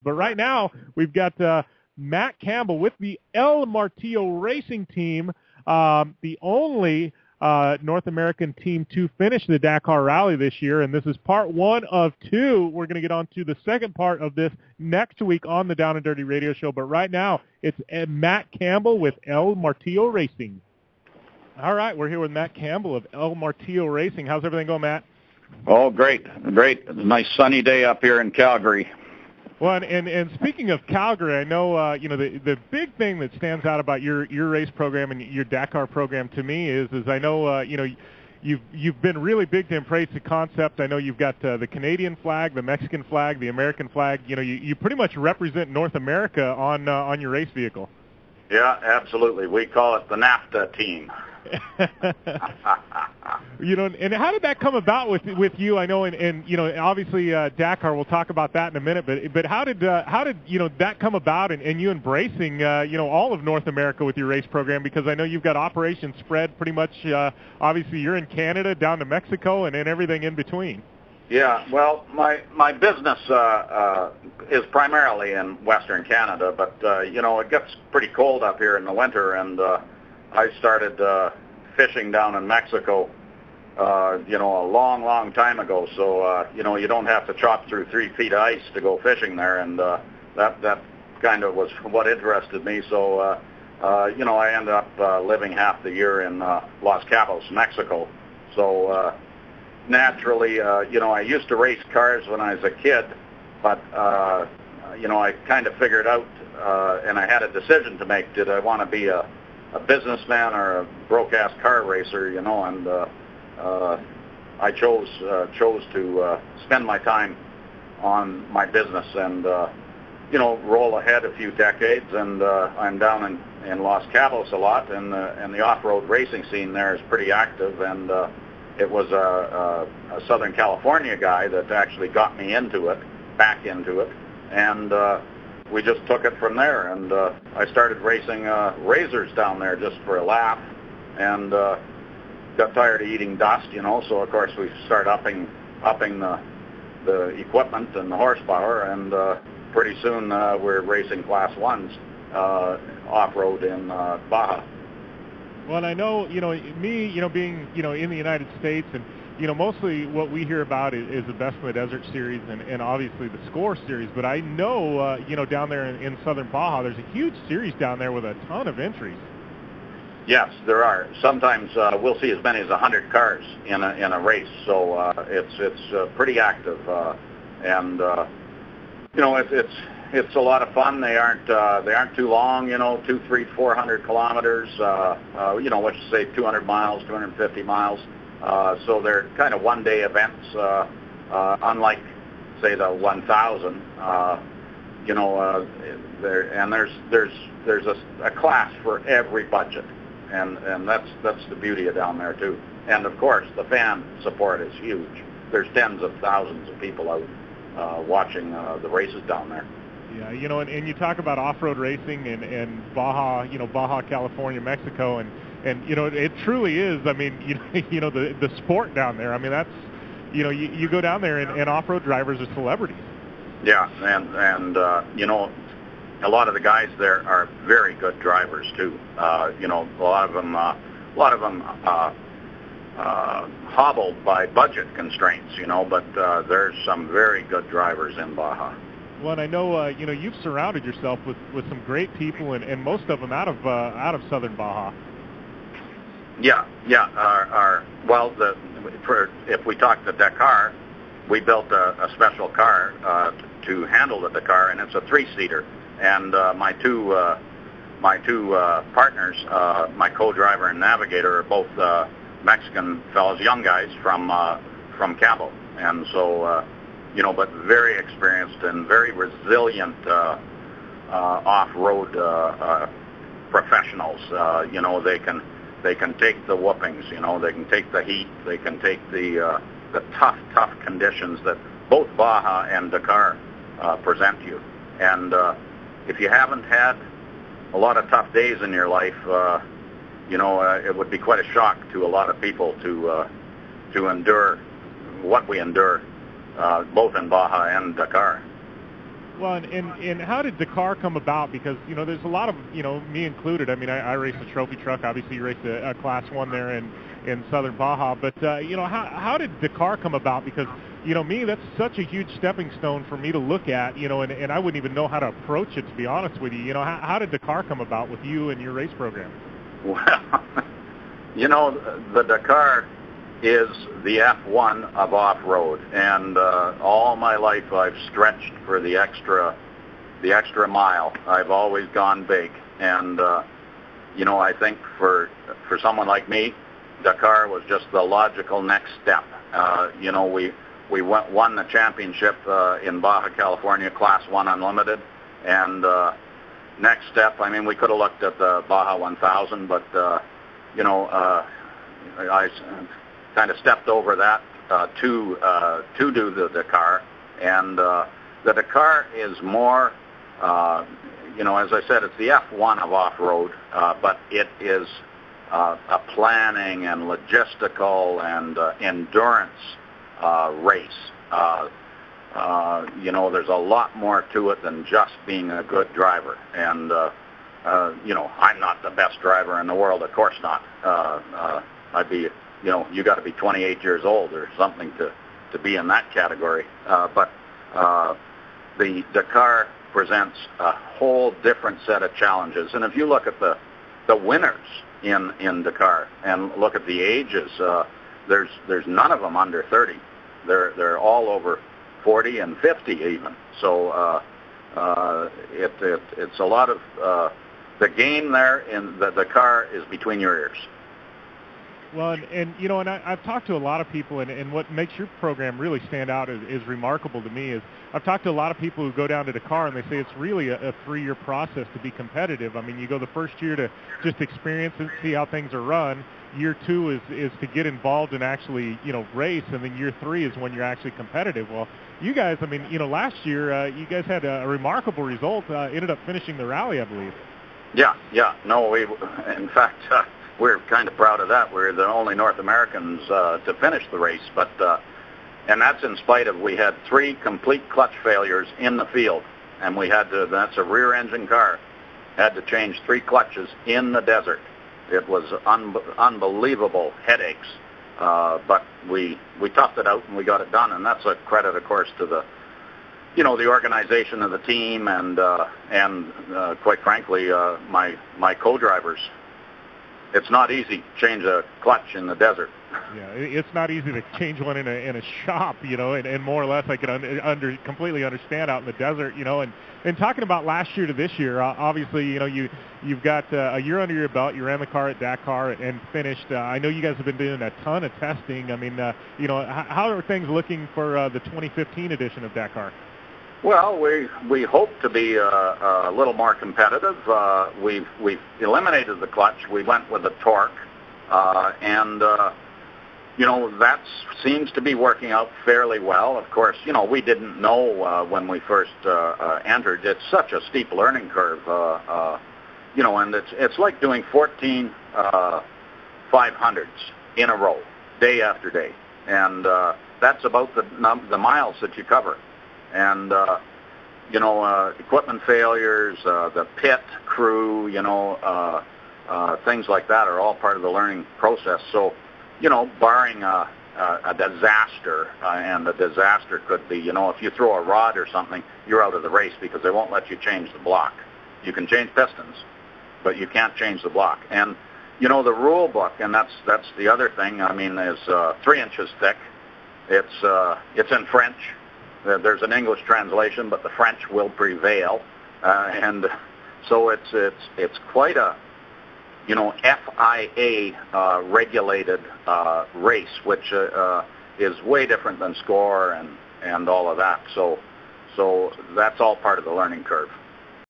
But right now, we've got Matt Campbell with the El Martillo Racing team, the only North American team to finish the Dakar Rally this year, and this is part one of two. We're going to get on to the second part of this next week on the Down and Dirty Radio Show, but right now it's Matt Campbell with El Martillo Racing. All right, we're here with Matt Campbell of El Martillo Racing. How's everything going, Matt? Oh, great. It's a nice sunny day up here in Calgary. Well, and speaking of Calgary, I know the big thing that stands out about your race program and your Dakar program to me is I know you've been really big to embrace the concept. I know you've got the Canadian flag, the Mexican flag, the American flag. You pretty much represent North America on your race vehicle. Yeah, absolutely. We call it the NAFTA Team. And how did that come about with you? I know, and obviously Dakar. We'll talk about that in a minute. But how did that come about, and you embracing all of North America with your race program? Because I know you've got operations spread pretty much. Obviously, you're in Canada, down to Mexico, and everything in between. Yeah, well, my business is primarily in Western Canada, but it gets pretty cold up here in the winter, and I started fishing down in Mexico, a long time ago. So, you don't have to chop through 3 feet of ice to go fishing there, and that kind of was what interested me. So, I ended up living half the year in Los Cabos, Mexico. So, naturally, I used to race cars when I was a kid, but, I kind of figured out, and I had a decision to make, did I want to be a businessman or a broke-ass car racer, and I chose to spend my time on my business and, roll ahead a few decades, and I'm down in Los Cabos a lot, and the off-road racing scene there is pretty active, and it was a Southern California guy that actually got me back into it, and we just took it from there, and I started racing razors down there just for a laugh, and got tired of eating dust, so of course we started upping the equipment and the horsepower, and pretty soon we're racing Class 1s off-road in Baja. Well, and I know, me, being, in the United States, and, mostly what we hear about is the Best in the Desert series and obviously the Score series. But I know, down there in southern Baja, there's a huge series down there with a ton of entries. Yes, there are. Sometimes we'll see as many as 100 cars in a race. So it's pretty active, and it's a lot of fun. They aren't too long, 200, 300, 400 kilometers, let's say 200 miles, 250 miles. So they're kind of one-day events, unlike, say, the 1,000. There's a class for every budget, and that's the beauty of down there too. And of course, the fan support is huge. There's tens of thousands of people out watching the races down there. Yeah, and you talk about off-road racing and Baja, Baja California, Mexico, and it truly is. I mean, the sport down there. I mean, that's, you go down there and off-road drivers are celebrities. Yeah, and a lot of the guys there are very good drivers too. A lot of them hobbled by budget constraints, but there's some very good drivers in Baja. Well, and I know, you've surrounded yourself with some great people, and most of them out of southern Baja. Yeah. If we talk the Dakar, we built a special car to handle the Dakar, and it's a 3-seater. And my two partners, my co-driver and navigator, are both Mexican fellows, young guys from Cabo, and so. But very experienced and very resilient off-road professionals. They can take the whoopings. They can take the heat. They can take the tough conditions that both Baja and Dakar present you. And if you haven't had a lot of tough days in your life, it would be quite a shock to a lot of people to endure what we endure. Both in Baja and Dakar. Well, and how did Dakar come about? Because, there's a lot of, me included. I mean, I raced a trophy truck. Obviously, you raced a Class 1 there in Southern Baja. But, how did Dakar come about? Because, me, that's such a huge stepping stone for me to look at, and I wouldn't even know how to approach it, to be honest with you. How did Dakar come about with you and your race program? Well, the Dakar is the F1 of off-road, and all my life I've stretched for the extra mile. I've always gone big, and I think for someone like me, Dakar was just the logical next step. We won the championship in Baja California, Class 1 Unlimited, and next step, I mean, we could have looked at the Baja 1000, but I kind of stepped over that to do the Dakar, and the Dakar is more, as I said, it's the F1 of off-road, but it is a planning and logistical and endurance race. There's a lot more to it than just being a good driver, and I'm not the best driver in the world, of course not. I'd be, you got to be 28 years old or something to be in that category. But the Dakar presents a whole different set of challenges. And if you look at the winners in Dakar and look at the ages, there's none of them under 30. They're all over 40 and 50 even. So it's a lot of the game there in the Dakar is between your ears. Well, and I've talked to a lot of people, and what makes your program really stand out is remarkable to me is I've talked to a lot of people who go down to Dakar, and they say it's really a 3-year process to be competitive. I mean, you go the first year to just experience and see how things are run. Year 2 is to get involved and actually, race, and then year 3 is when you're actually competitive. Well, you guys, I mean, last year you guys had a remarkable result, ended up finishing the rally, I believe. Yeah. No, in fact, we're kind of proud of that. We're the only North Americans to finish the race, but and that's in spite of we had 3 complete clutch failures in the field, and we had to. That's a rear-engine car. Had to change 3 clutches in the desert. It was unbelievable headaches, but we toughed it out and we got it done, and that's a credit, of course, to the the organization of the team and quite frankly my co-drivers. It's not easy to change a clutch in the desert. Yeah, it's not easy to change one in a shop, and more or less I can completely understand out in the desert, And talking about last year to this year, obviously, you've got a year under your belt. You ran the car at Dakar and finished. I know you guys have been doing a ton of testing. I mean, how are things looking for the 2015 edition of Dakar? Well, we hope to be a little more competitive. We've eliminated the clutch. We went with the torque, and that seems to be working out fairly well. Of course, we didn't know when we first entered. It's such a steep learning curve, and it's like doing 14 500s in a row, day after day, and that's about the miles that you cover. And, equipment failures, the pit crew, things like that are all part of the learning process. So, barring a disaster, and a disaster could be, if you throw a rod or something, you're out of the race because they won't let you change the block. You can change pistons, but you can't change the block. And, the rule book, and that's the other thing, I mean, is 3 inches thick. It's in French. There's an English translation, but the French will prevail, and so it's quite a FIA regulated race, which is way different than score and all of that. So that's all part of the learning curve.